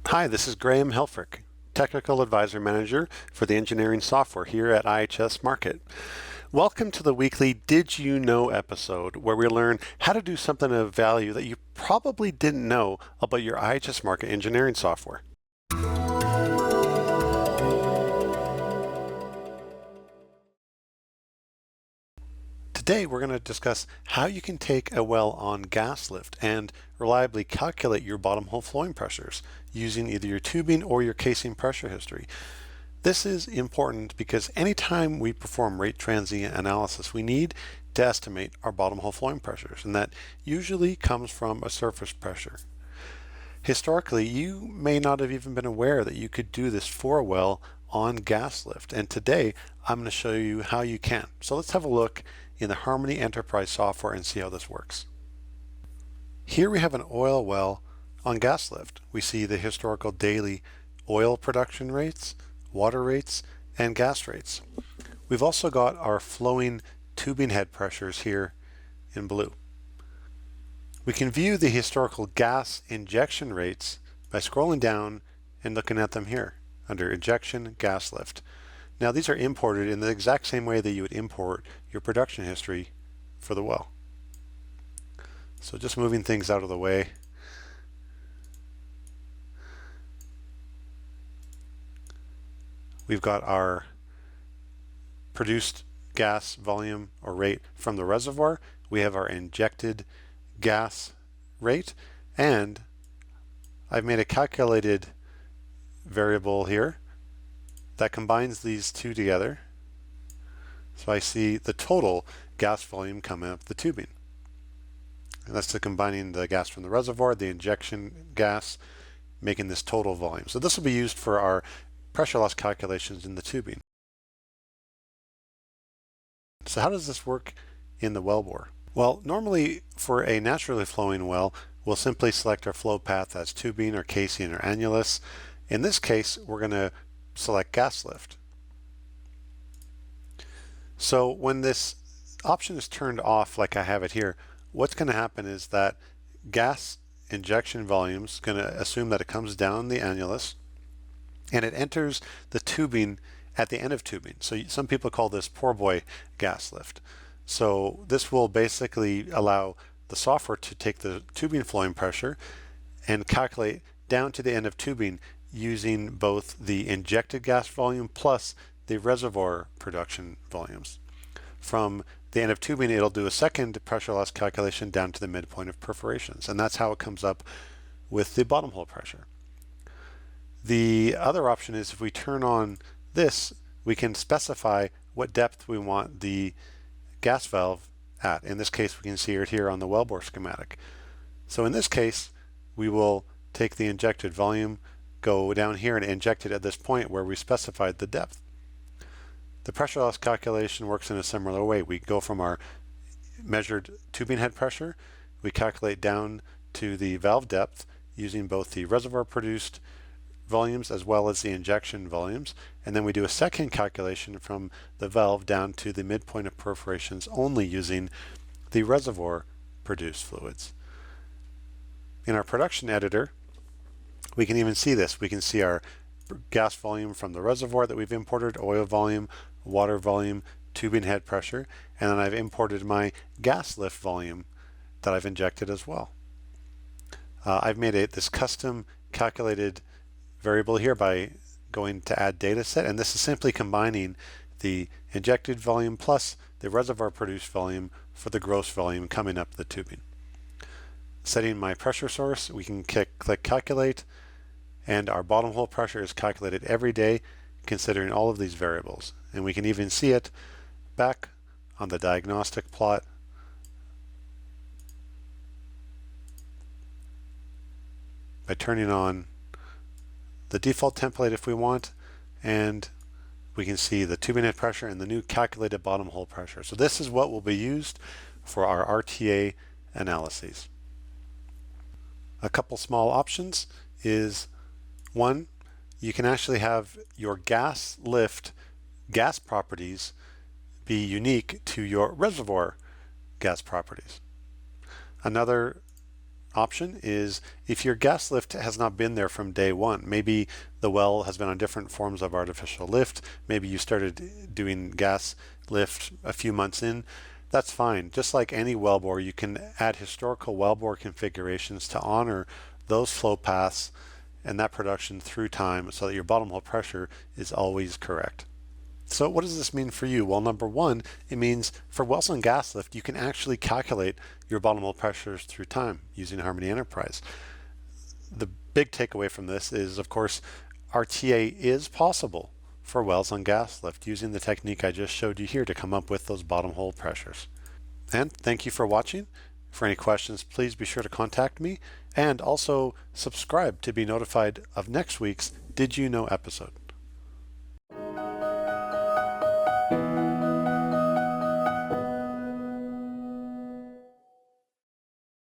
Hi, this is Graham Helfrich, Technical Advisor Manager for the Engineering Software here at IHS Markit. Welcome to the weekly Did You Know episode, where we learn how to do something of value that you probably didn't know about your IHS Markit engineering software. Today we're going to discuss how you can take a well on gas lift and reliably calculate your bottom hole flowing pressures using either your tubing or your casing pressure history. This is important because anytime we perform rate transient analysis, we need to estimate our bottom hole flowing pressures, and that usually comes from a surface pressure. Historically, you may not have even been aware that you could do this for a well on gas lift, and today I'm going to show you how you can. So let's have a look in the Harmony Enterprise software and see how this works. Here we have an oil well on gas lift. We see the historical daily oil production rates, water rates, and gas rates. We've also got our flowing tubing head pressures here in blue. We can view the historical gas injection rates by scrolling down and looking at them here under Injection Gas Lift. Now these are imported in the exact same way that you would import your production history for the well. So just moving things out of the way. We've got our produced gas volume or rate from the reservoir. We have our injected gas rate, and I've made a calculated variable here that combines these two together. So I see the total gas volume coming up the tubing. And that's combining the gas from the reservoir, the injection gas, making this total volume. So this will be used for our pressure loss calculations in the tubing. So how does this work in the wellbore? Well, normally for a naturally flowing well, we'll simply select our flow path as tubing or casing or annulus. In this case, we're going to select gas lift. So when this option is turned off like I have it here, what's going to happen is that gas injection volume is going to assume that it comes down the annulus and it enters the tubing at the end of tubing. So some people call this poor boy gas lift. So this will basically allow the software to take the tubing flowing pressure and calculate down to the end of tubing using both the injected gas volume plus the reservoir production volumes. From the end of tubing, it'll do a second pressure loss calculation down to the midpoint of perforations, and that's how it comes up with the bottom hole pressure. The other option is if we turn on this, we can specify what depth we want the gas valve at. In this case, we can see it here on the wellbore schematic. So in this case, we will take the injected volume, go down here and inject it at this point where we specified the depth. The pressure loss calculation works in a similar way. We go from our measured tubing head pressure, we calculate down to the valve depth using both the reservoir produced volumes as well as the injection volumes, and then we do a second calculation from the valve down to the midpoint of perforations only using the reservoir produced fluids. In our production editor, we can even see this. We can see our gas volume from the reservoir that we've imported, oil volume, water volume, tubing head pressure, and then I've imported my gas lift volume that I've injected as well. I've made this custom calculated variable here by going to add data set, and this is simply combining the injected volume plus the reservoir produced volume for the gross volume coming up the tubing. Setting my pressure source, we can click calculate, and our bottom hole pressure is calculated every day considering all of these variables, and we can even see it back on the diagnostic plot by turning on the default template if we want, and we can see the tubing head pressure and the new calculated bottom hole pressure. So this is what will be used for our RTA analyses. A couple small options is, one, you can actually have your gas lift gas properties be unique to your reservoir gas properties. Another option is if your gas lift has not been there from day one. Maybe the well has been on different forms of artificial lift. Maybe you started doing gas lift a few months in. That's fine. Just like any wellbore, you can add historical wellbore configurations to honor those flow paths and that production through time so that your bottom hole pressure is always correct. So what does this mean for you? Well, number one, it means for wells on gas lift, you can actually calculate your bottom hole pressures through time using Harmony Enterprise. The big takeaway from this is, of course, RTA is possible for wells on gas lift using the technique I just showed you here to come up with those bottom hole pressures. And thank you for watching. For any questions, please be sure to contact me and also subscribe to be notified of next week's Did You Know episode.